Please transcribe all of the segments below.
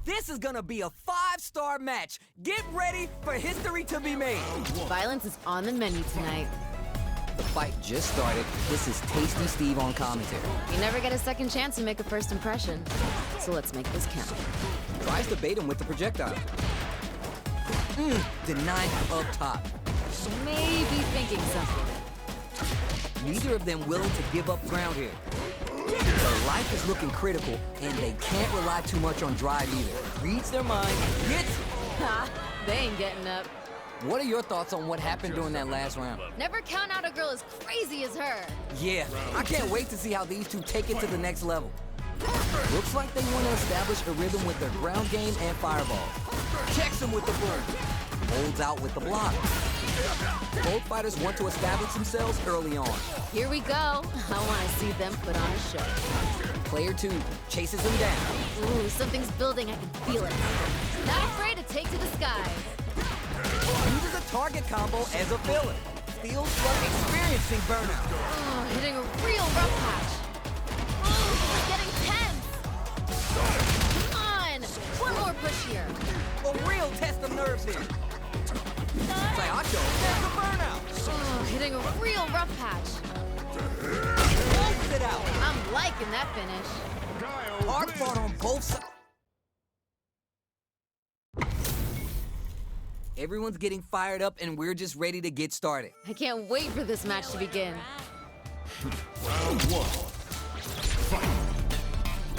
This is gonna be a 5-star match. Get ready for history to be made. Violence is on the menu tonight. The fight just started. This is Tasty Steve on commentary. You never get a second chance to make a first impression. So let's make this count. Tries to bait him with the projectile. Denied up top. Maybe thinking something. Neither of them willing to give up ground here. Their life is looking critical, and they can't rely too much on drive either. Reads their mind, gets it. Ha! They ain't getting up. What are your thoughts on what happened during that last round? Never count out a girl as crazy as her. Yeah, I can't wait to see how these two take it to the next level. Looks like they want to establish a rhythm with their ground game and fireball. Checks him with the boom. Holds out with the block. Both fighters want to establish themselves early on. Here we go. I want to see them put on a show. Player 2 chases him down. Ooh, something's building. I can feel it. Not afraid to take to the sky. Uses a target combo as a filler. Steals from experiencing burnout. Oh, hitting a real rough patch. Oh, this is getting tense. Come on. One more push here. A real test of nerves here. Sayacho has a burnout. Oh, hitting a real rough patch. Closes it out. I'm liking that finish. Hard fought on both sides. Everyone's getting fired up, and we're just ready to get started. I can't wait for this match to begin. Round 1. Fight.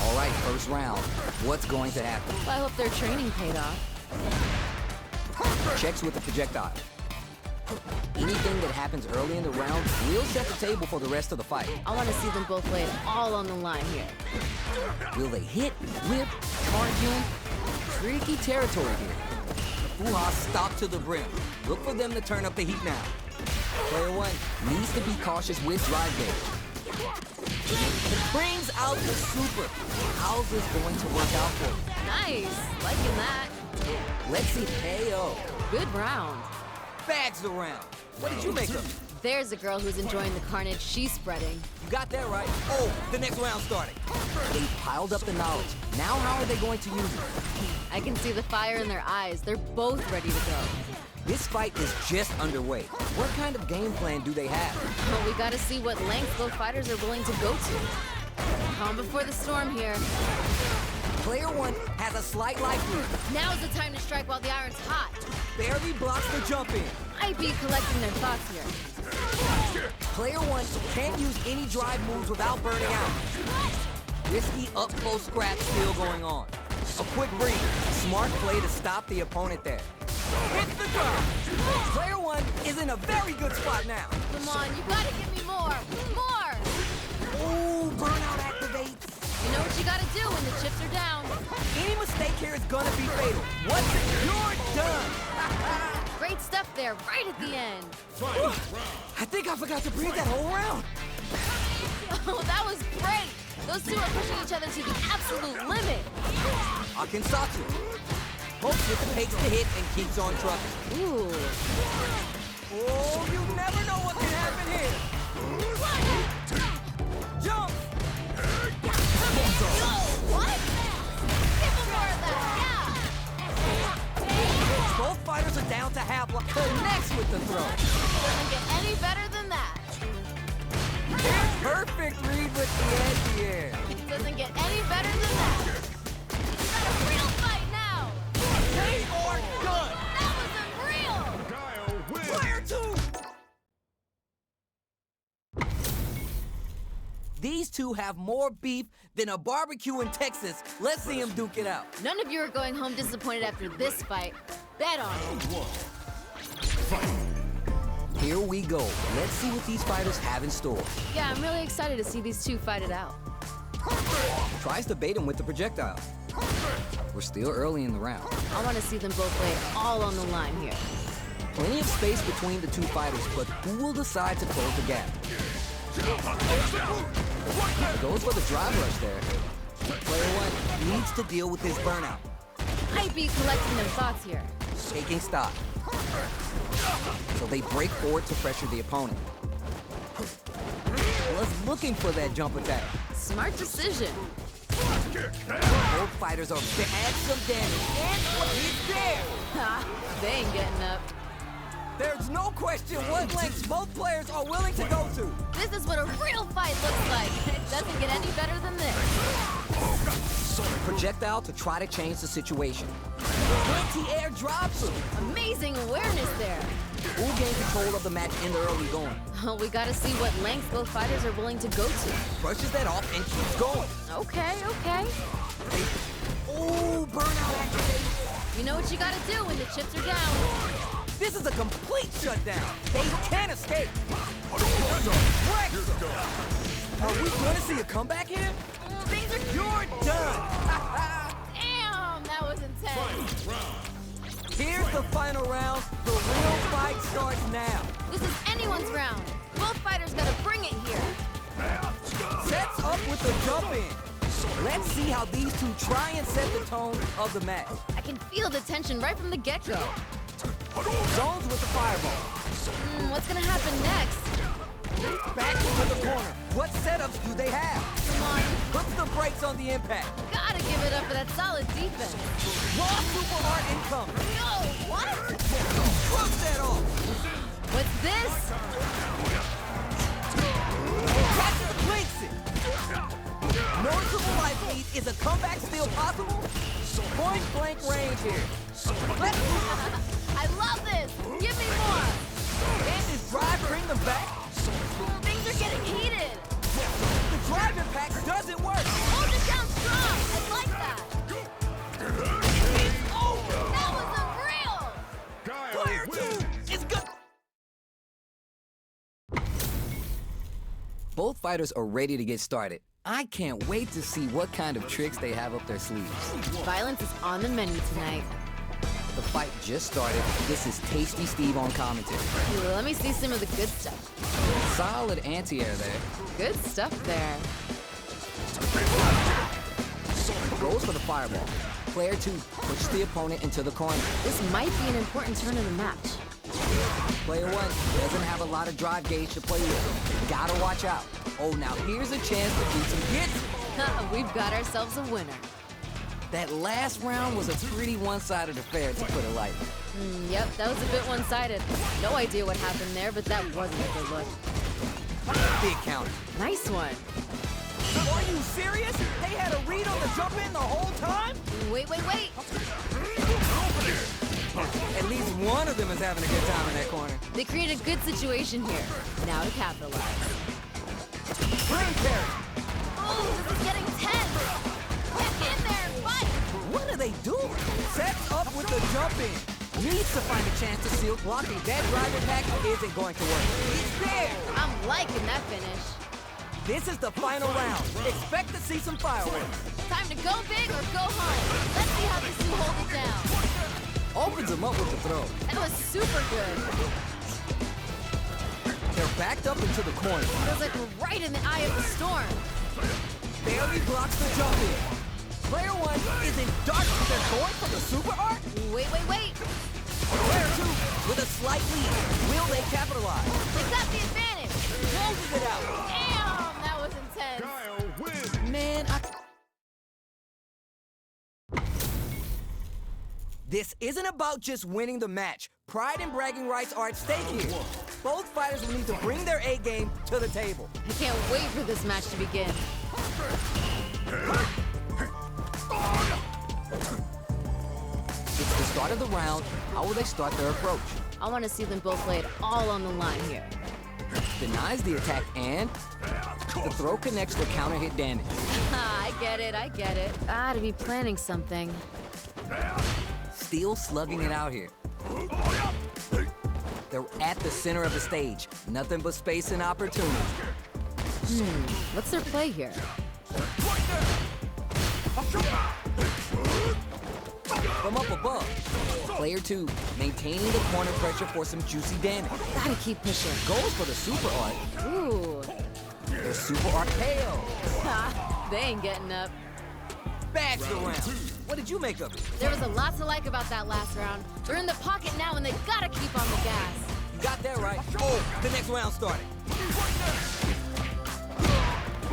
All right, first round. What's going to happen? I hope their training paid off. Checks with the projectile. Anything that happens early in the round will set the table for the rest of the fight. I want to see them both lay it all on the line here. Will they hit, whip, charge him? Tricky territory here. Fuha stopped to the brim. Look for them to turn up the heat now. Player 1 needs to be cautious with drive gauge. Brings out the super. How's this going to work out for him? Nice. Liking that. Let's see KO. Good round. Bags the round. What did you make of it? There's a girl who's enjoying the carnage she's spreading. You got that right. Oh, the next round starting. They piled up the knowledge. Now how are they going to use it? I can see the fire in their eyes. They're both ready to go. This fight is just underway. What kind of game plan do they have? Well, we gotta see what lengths both fighters are willing to go to. Calm before the storm here. Player 1 has a slight life lead. Now's the time to strike while the iron's hot. Barely blocks the jump in. Might be collecting their thoughts here. Player 1 can't use any drive moves without burning out. Risky up-close scrap still going on. A quick breather. Smart play to stop the opponent there. Hits the drop. Player 1 is in a very good spot now. Come on, you gotta give me more. More! Ooh, burnout activates. You know what you gotta do when the chips are down. Any mistake here is gonna be fatal. Once you're done. Great stuff there, right at the end. I think I forgot to breathe that whole round. Oh, that was great. Those two are pushing each other to the absolute limit. Akinsatsu. Hopes it takes the hit and keeps on trucking. Ooh. Oh, you never know what can happen here. Jump! What? Give him more of that, yeah! Both fighters are down to half life. Connects with the throw. Doesn't get any better than that. Perfect read with the edge here. It doesn't get any better than that. It's not a real fight now. They are done. That was unreal. Guile wins. Player 2. These two have more beef than a barbecue in Texas. Let's see them duke it out. None of you are going home disappointed after this fight. Bet on it. Round 1. Fight. Here we go. Let's see what these fighters have in store. Yeah, I'm really excited to see these two fight it out. Tries to bait him with the projectile. We're still early in the round. I want to see them both lay it all on the line here. Plenty of space between the two fighters, but who will decide to close the gap? Goes for the drive rush there. Player 1 needs to deal with his burnout. Might be collecting their thoughts here. Taking stock. So they break forward to pressure the opponent. Was looking for that jump attack. Smart decision. Both fighters are add some damage, and it's there! Ha, they ain't getting up. There's no question what lengths both players are willing to go to. This is what a real fight looks like. It doesn't get any better than this. Projectile to try to change the situation. Anti-air drop through. Amazing awareness there. Who gained control of the match in the early going? Oh, we gotta see what lengths both fighters are willing to go to. Brushes that off and keeps going. Okay, okay. Ooh, burnout activated. You know what you gotta do when the chips are down. This is a complete shutdown. They can't escape. Wreck them. Are we going to see a comeback here? Things are... You're done. Damn, that was intense. Here's the final round. The real fight starts now. This is anyone's round. Both fighters gotta bring it here. Sets up with the jump in. Let's see how these two try and set the tone of the match. I can feel the tension right from the get-go. Zones with the fireball. What's gonna happen next? Back into the corner. What setups do they have? Come on, Puts the brakes on the impact. gotta give it up for that solid defense. Raw super art incoming. No, what? Cross that off. What's this? Catches blinks it. Noticeable life lead. Is a comeback still possible? Point blank range here. Let's I love this. Give me more. Can this drive bring them back? Things are getting heated. The drive impact doesn't work. Hold it down strong. I like that. It's over. That was unreal. Player two is good. Both fighters are ready to get started. I can't wait to see what kind of tricks they have up their sleeves. Violence is on the menu tonight. The fight just started. This is Tasty Steve on commentary. Let me see some of the good stuff. Solid anti-air there. Good stuff there. Goes for the fireball. Player two pushes the opponent into the corner. This might be an important turn in the match. Player one doesn't have a lot of drive gauge to play with. Gotta watch out. Oh, now here's a chance to do some hits. We've got ourselves a winner. That last round was a pretty one-sided affair, to put it lightly. Yep, that was a bit one-sided. No idea what happened there, but that wasn't a good look. Big counter. Nice one. Are you serious? They had a read on the jump in the whole time? Wait. At least one of them is having a good time in that corner. They created a good situation here. Now to capitalize. Brain parry. Oh, this is getting tense. Get in there and fight. What are they doing? Sets up with the jump in. Needs to find a chance to seal. Blocking that drive impact isn't going to work. It's there. I'm liking that finish. This is the final round. Expect to see some fireworks. Time to go big or go home. Let's see how these two hold it down. Opens him up with the throw. That was super good. They're backed up into the corner. Feels like we're right in the eye of the storm. Barely blocks the jump in. Player one is in dark. They're going for the super art. Wait. Player two with a slight lead. Will they capitalize? They got the advantage. Closes it out. Damn, that was intense. Kyle wins. Man, This isn't about just winning the match. Pride and bragging rights are at stake here. Both fighters will need to bring their A game to the table. I can't wait for this match to begin. It's the start of the round. How will they start their approach? I want to see them both lay it all on the line here. Denies the attack and the throw connects for counter hit damage. I get it. Gotta be planning something. Still slugging it out here. They're at the center of the stage. Nothing but space and opportunity. What's their play here? From up above, player two maintaining the corner pressure for some juicy damage. Gotta keep pushing. Goes for the super art. Ooh. The super art KO. Ha, they ain't getting up. Bags the round. What did you make of it? There was a lot to like about that last round. They're in the pocket now and they gotta keep on the gas. You got that right. Oh, the next round started.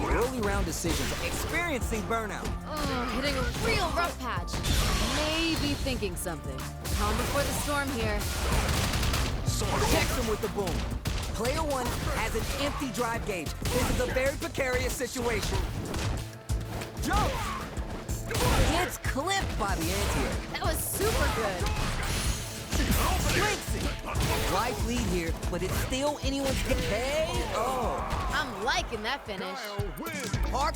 Early round decisions, experiencing burnout. Hitting a real rough patch. Maybe thinking something. Calm before the storm here. Checks him with the boom. Player one has an empty drive gauge. This is a very precarious situation. Jump! It's clipped by the anti-air. That was super good. Breaks it. Life lead here, but it's still anyone's game. KO. I'm liking that finish. Kyle wins. Park.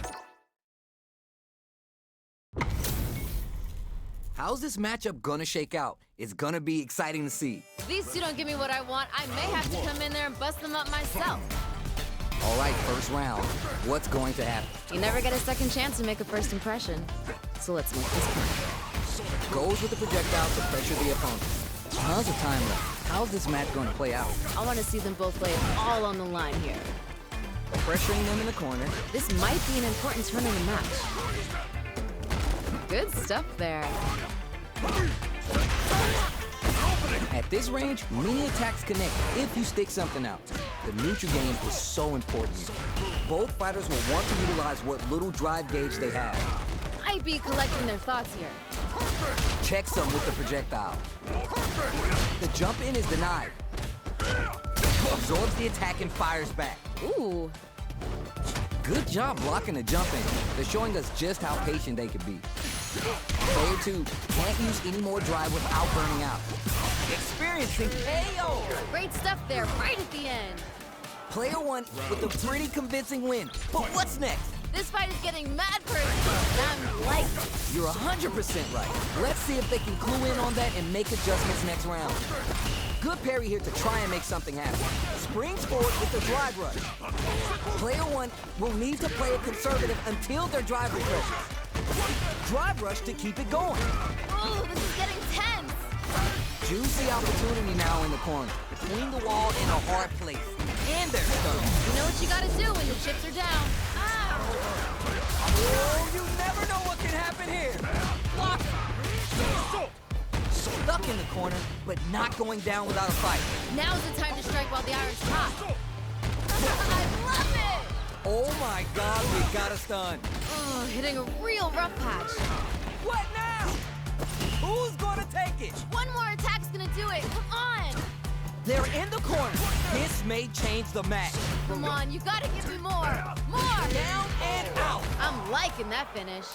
How's this matchup gonna shake out? It's gonna be exciting to see. If these two don't give me what I want, I may have to come in there and bust them up myself. All right, first round. What's going to happen? You never get a second chance to make a first impression. So let's make this count. Goes with the projectile to pressure the opponent. Tons of time left. How's this match going to play out? I want to see them both lay it all on the line here. Pressuring them in the corner. This might be an important turn in the match. Good stuff there. At this range, many attacks connect if you stick something out. The neutral game is so important here. Both fighters will want to utilize what little drive gauge they have. Might be collecting their thoughts here. Checks them with the projectile. The jump in is denied. Absorbs the attack and fires back. Ooh, Good job blocking the jump in. They're showing us just how patient they can be. Player two can't use any more drive without burning out. Experiencing KO. great stuff there right at the end. Player one with a pretty convincing win. But what's next? This fight is getting mad personal, and I'm liking it. You're 100% right. Let's see if they can clue in on that and make adjustments next round. Good parry here to try and make something happen. Springs forward with the drive rush. Player one will need to play it conservative until their drive refreshes. Drive rush to keep it going. Ooh, this is getting tense. Juicy opportunity now in the corner. Between the wall and a hard place. And they're stunned. You know what you gotta do when the chips are down. Ow! Oh, you never know what can happen here. Block. Stuck in the corner, but not going down without a fight. Now's the time to strike while the iron's hot. I love it! Oh my God, we got a stun. Oh, hitting a real rough patch. What now? Who's gonna take it? One more attack's gonna do it. Come on! They're in the corner. This may change the match. Come on, you gotta give me more. More! Down and out. I'm liking that finish.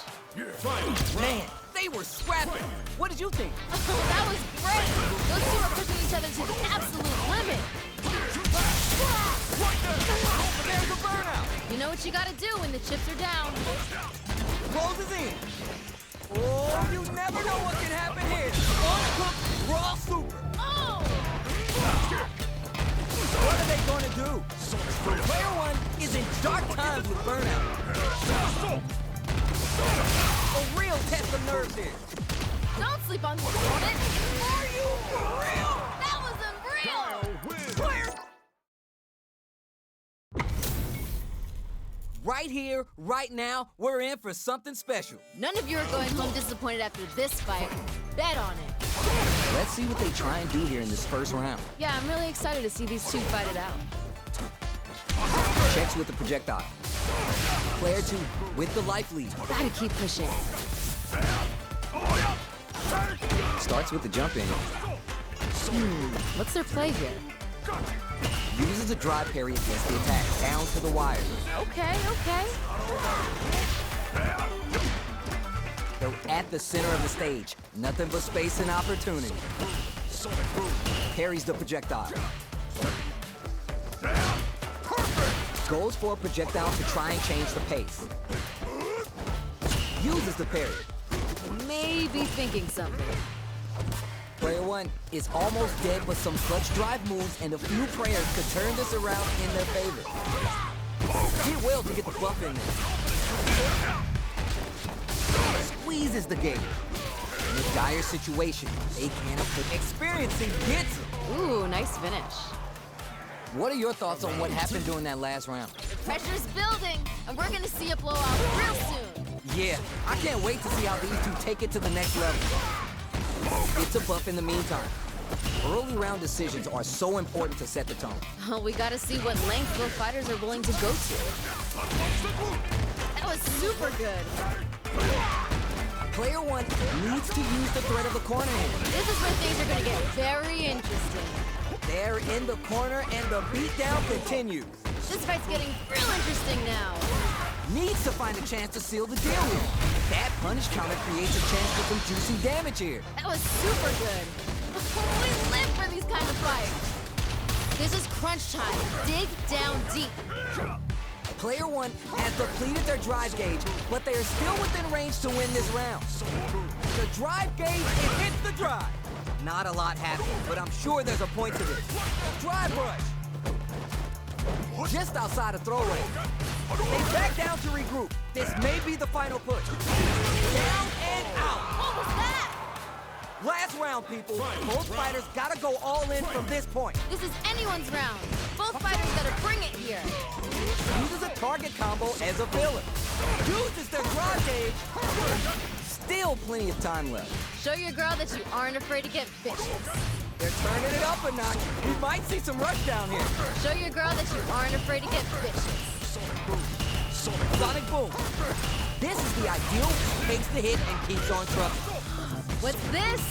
Man, they were scrapping. What did you think? That was great. Those two are pushing each other to the absolute limit. There's a burnout. You know what you gotta do when the chips are down. Closes in. Oh, you never know what can happen here. Uncooked raw super. Oh! What are they gonna do? Player one is in dark times with burnout. A real test of nerves here. Don't sleep on this opponent. Are you for real? That was unreal! Player. Right here, right now, we're in for something special. None of you are going home disappointed after this fight. Bet on it. Let's see what they try and do here in this first round. Yeah, I'm really excited to see these two fight it out. Checks with the projectile. Player two with the life lead. Gotta keep pushing. Starts with the jump in. What's their play here? Uses a drive parry against the attack. Down to the wire. Okay, okay. They're at the center of the stage. Nothing but space and opportunity. Parries the projectile. Goes for a projectile to try and change the pace. Uses the parry. Maybe thinking something. Player one is almost dead, but some clutch drive moves and a few prayers could turn this around in their favor. Did well to get the buff in there. Squeezes the gate. In a dire situation, they can't put experiencing gets them. Ooh, nice finish. What are your thoughts on what happened during that last round? The pressure's building, and we're gonna see a blowout real soon. Yeah, I can't wait to see how these two take it to the next level. It's a buff in the meantime. Early round decisions are so important to set the tone. Oh, we gotta see what length both fighters are willing to go to. That was super good. Player one needs to use the threat of the corner hand. This is where things are gonna get very interesting. They're in the corner and the beatdown continues. This fight's getting real interesting now. Needs to find a chance to seal the deal here. That punish counter creates a chance for some juicy damage here. That was super good. We live for these kind of fights. This is crunch time. Dig down deep. Player one has depleted their drive gauge, but they are still within range to win this round. The drive gauge, it hits the drive. Not a lot happening, but I'm sure there's a point to this. Drive rush. Just outside of throw range. They back down to regroup. This may be the final push. Down and out. What was that? Last round, people. Both fighters gotta go all in from this point. This is anyone's round. Both fighters gotta bring it here. Uses a target combo as a filler. Uses their drive gauge. Still plenty of time left. Show your girl that you aren't afraid to get vicious. They're turning it up a notch. We might see some rush down here. Show your girl that you aren't afraid to get vicious. Sonic boom. This is the ideal. Takes the hit and keeps on trucking. What's this?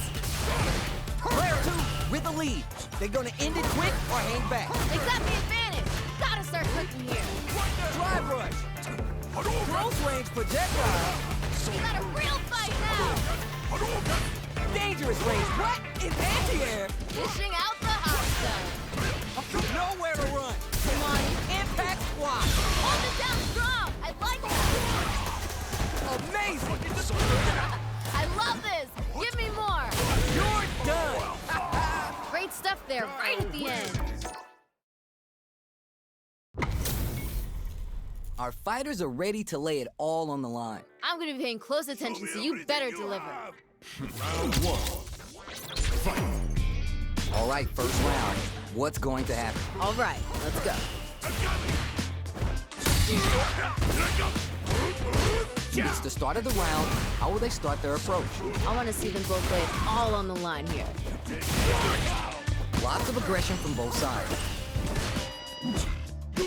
Player two with the lead. They're gonna end it quick or hang back. They got the advantage. Gotta start cooking here. Drive rush. Close range projectile. We got a real fight now. Dangerous range. What? In anti-air. Dishing out the hot stuff. Nowhere to run. Come on. Impact squat. Hold it down strong. I like it. Amazing. I love this. Give me more. You're done. Great stuff there, right at the end. Our fighters are ready to lay it all on the line. I'm gonna be paying close attention, so you better deliver. Round one. Fight. All right, first round. What's going to happen? All right, let's go. It's the start of the round. How will they start their approach? I want to see them both lay it all on the line here. Lots of aggression from both sides.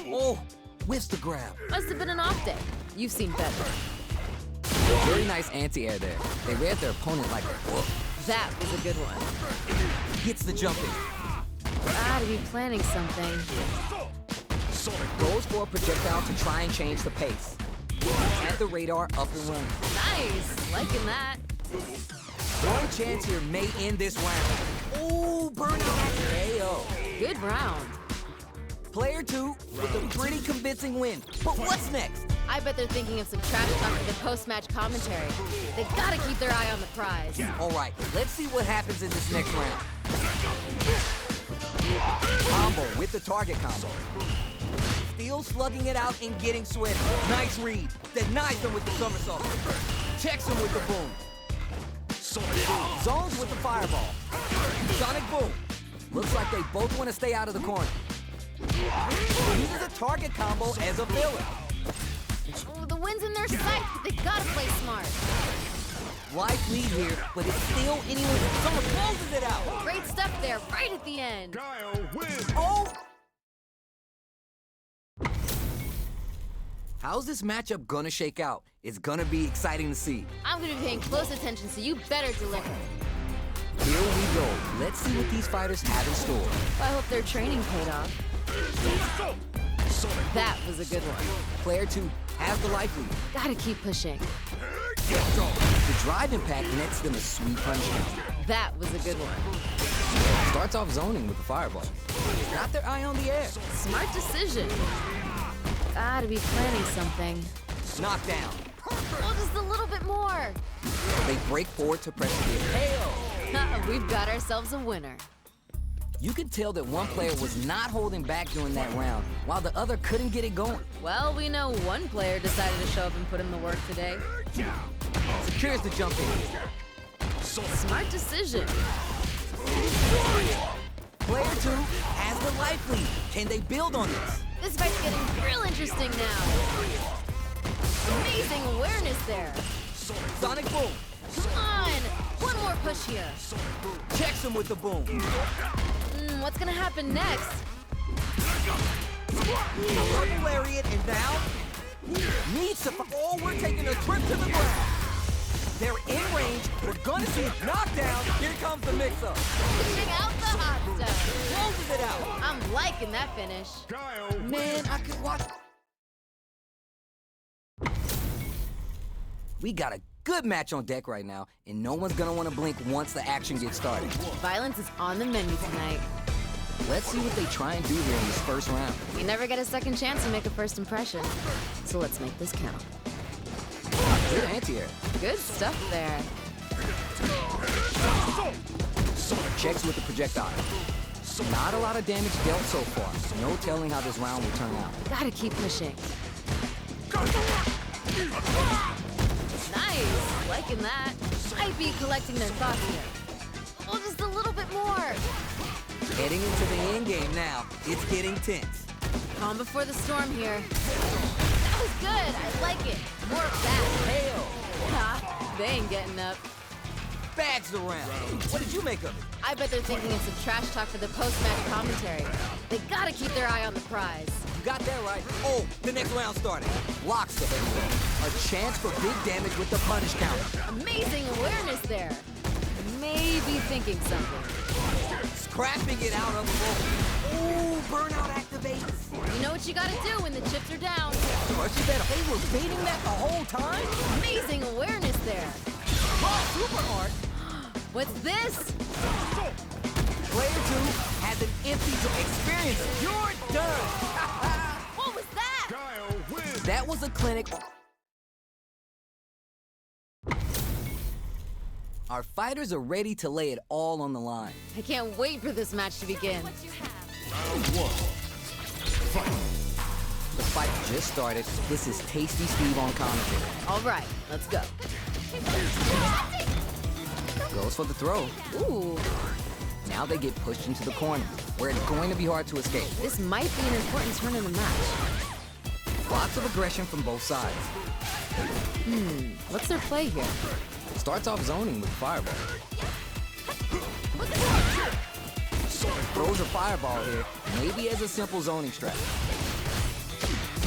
Oh, whiffs the grab. Must have been an off day. You've seen better. Very nice anti-air there. They read their opponent like a book. That was a good one. Gets the jump in. Gotta be planning something. Goes for a projectile to try and change the pace. Had the radar up and running. Nice, liking that. One chance here may end this round. Ooh, burnout KO. Good round. Player two with a pretty convincing win. But what's next? I bet they're thinking of some trash talk for the post-match commentary. They gotta keep their eye on the prize. All right, let's see what happens in this next round. Combo with the target combo. Still slugging it out and getting sweaty. Nice read. Denies him with the somersault. Checks him with the boom. Zones with the fireball. Sonic boom. Looks like they both want to stay out of the corner. Uses a target combo as a filler. Oh, the win's in their sights, but they gotta play smart. Life lead here, but it's still anyone. Someone closes it out. Great stuff there, right at the end. Guile wins. Oh! How's this matchup gonna shake out? It's gonna be exciting to see. I'm gonna be paying close attention, so you better deliver. Here we go. Let's see what these fighters have in store. I hope their training paid off. That was a good one. Player two has the life lead. Gotta keep pushing. The drive impact nets them a sweet punch count. That was a good one. Starts off zoning with the fireball. Got their eye on the air. Smart decision. Gotta be planning something. Knockdown. Oh, just a little bit more. They break forward to press the KO. We've got ourselves a winner. You can tell that one player was not holding back during that round, while the other couldn't get it going. Well, we know one player decided to show up and put in the work today. Secures the jump in. Smart decision. Player two has the life lead. Can they build on this? This fight's getting real interesting now. Amazing awareness there. Sonic boom. Come on, one more power push here. Checks him with the boom. What's gonna happen next? Purple lariat, and now needs to. Oh, we're taking a trip to the ground. They're in range. We're gonna see a knockdown. Here comes the mix-up. Pushing out the hot stuff. Closes it out. I'm liking that finish. Guile Man, I could watch. We got a good match on deck right now, and no one's gonna want to blink once the action gets started. Violence is on the menu tonight. Let's see what they try and do here in this first round. You never get a second chance to make a first impression. So let's make this count. Good anti-air. Good stuff there. Checks with the projectile. Not a lot of damage dealt so far. No telling how this round will turn out. Gotta keep pushing. Nice, liking that. Might be collecting their thoughts here. Oh, just a little bit more. Heading into the end game now. It's getting tense. Calm before the storm here. That was good, I like it. More of that. Hell, Ha, they ain't getting up. bags around. What did you make of it? I bet they're thinking it's some trash talk for the post-match commentary. They gotta keep their eye on the prize. You got that right. Oh, the next round started. Blocks of everything. A chance for big damage with the punish counter. Amazing awareness there. Maybe thinking something. Scrapping it out on the roll. Ooh, burnout activates. You know what you gotta do when the chips are down. Crush that. They were baiting that the whole time? Amazing awareness there. Oh, super hard. What's this? Player 2 has an empty experience. You're done. What was that? Guile wins. That was a clinic. Our fighters are ready to lay it all on the line. I can't wait for this match to begin. Round one. Fight. The fight just started. This is Tasty Steve on commentary. All right, let's go. Goes for the throw. Ooh, Now they get pushed into the corner, where it's going to be hard to escape. this might be an important turn in the match. Lots of aggression from both sides. What's their play here? Starts off zoning with fireball. Throws a fireball here, maybe as a simple zoning strat.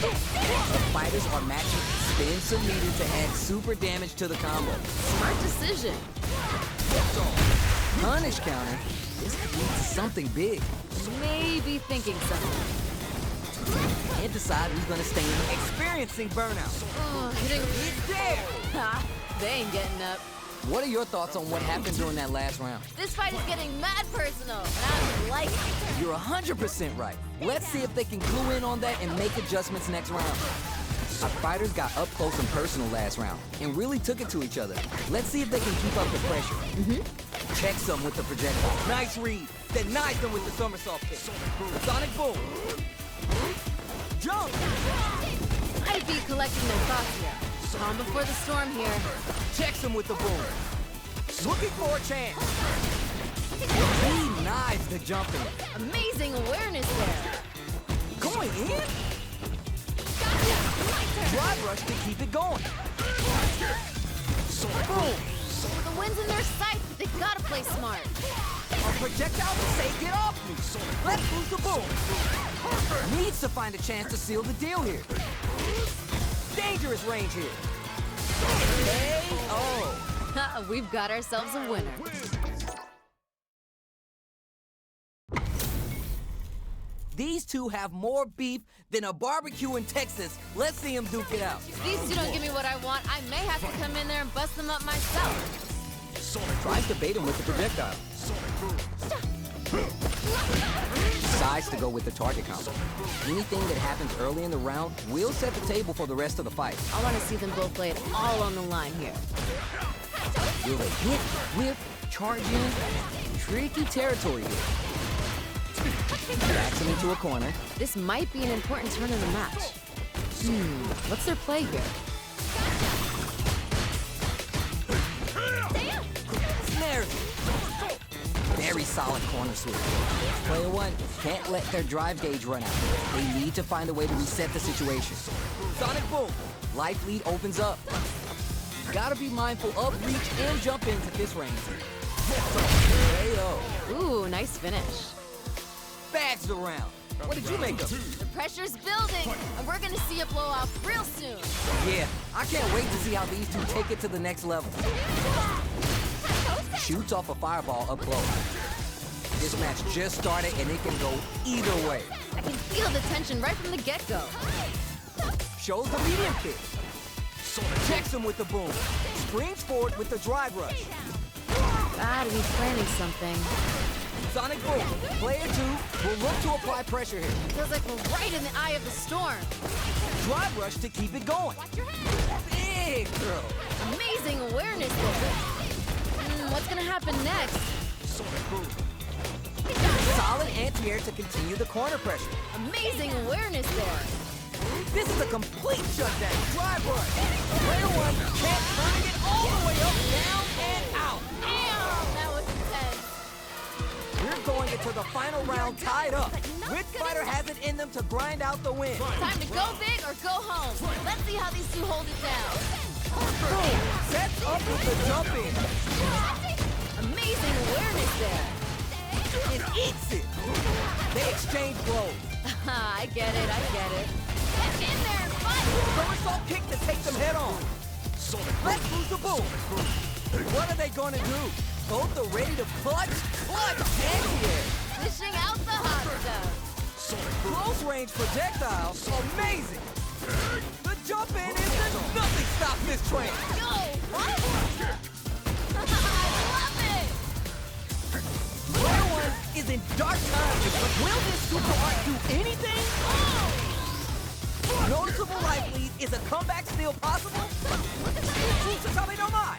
The fighters are matching spins some meter to add super damage to the combo. Smart decision. Punish counter. This could lead to something big. Maybe thinking something. Can't decide who's gonna stay in. Experiencing burnout. Oh, hitting. It's there! Ha, they ain't getting up. What are your thoughts on what happened during that last round? This fight is getting mad personal, and I'm liking it. You're 100% right. Let's see if they can clue in on that and make adjustments next round. Our fighters got up close and personal last round and really took it to each other. Let's see if they can keep up the pressure. Checks them with the projectile. Nice read. Denies them with the somersault kick. Sonic boom. Jump. I'd be collecting their thoughts here. Calm before the storm here. Checks them with the boom. Looking for a chance. He knives the jumping. Amazing awareness there. Going in? Drive rush to keep it going. Boom. With the wind's in their sights, they gotta play smart. A projectile will say, get off me. Let's lose the boom. Needs to find a chance to seal the deal here. Dangerous range here. KO. We've got ourselves a winner. These two have more beef than a barbecue in Texas. Let's see them duke it out. If these two don't give me what I want, I may have to come in there and bust them up myself. Tries to bait him with the projectile. Decides to go with the target combo. Anything that happens early in the round will set the table for the rest of the fight. I want to see them both play it all on the line here. Will they hit, whip, charge in? Tricky territory here. Backs him into a corner. This might be an important turn in the match. What's their play here? Snares. Very solid corner sweep. Player 1 can't let their drive gauge run out. They need to find a way to reset the situation. Sonic boom. Life lead opens up. Gotta be mindful of reach and jump ins at this range. KO. Ooh, nice finish. Bags around. What did you make of it? The pressure's building, and we're gonna see a blowout real soon. Yeah, I can't wait to see how these two take it to the next level. Shoots off a fireball up close. This match just started and it can go either way. I can feel the tension right from the get-go. Shows the medium kick. Checks him with the boom. Springs forward with the drive rush. Gotta be planning something. Sonic boom. Player 2 will look to apply pressure here. Feels like we're right in the eye of the storm. Drive rush to keep it going. Big throw. Amazing awareness there. What's gonna happen next? Solid anti-air to continue the corner pressure. Amazing awareness there. This is a complete shutdown. Drive rush. Player 1 can't turn it all the way up, down, and out. Damn, that was intense. We're going into the final round tied up. Which fighter has it in them to grind out the win? Time to go big or go home. Let's see how these two hold it down. Boom! Sets up with the jump in. Amazing awareness there. It eats it. They exchange blows. I get it, I get it. Get in there and fight! Somersault kick to take them head on. Let's lose the boom. What are they gonna do? Both are ready to clutch anti-air. Dishing out the hot stuff. Close range projectile, amazing. The jump in is nothing stops this train. Yo, what? I love it! Player 1 is in dark times, but will this super art do anything? Noticeable life lead. Is a comeback still possible? Tsutsutami no Mai.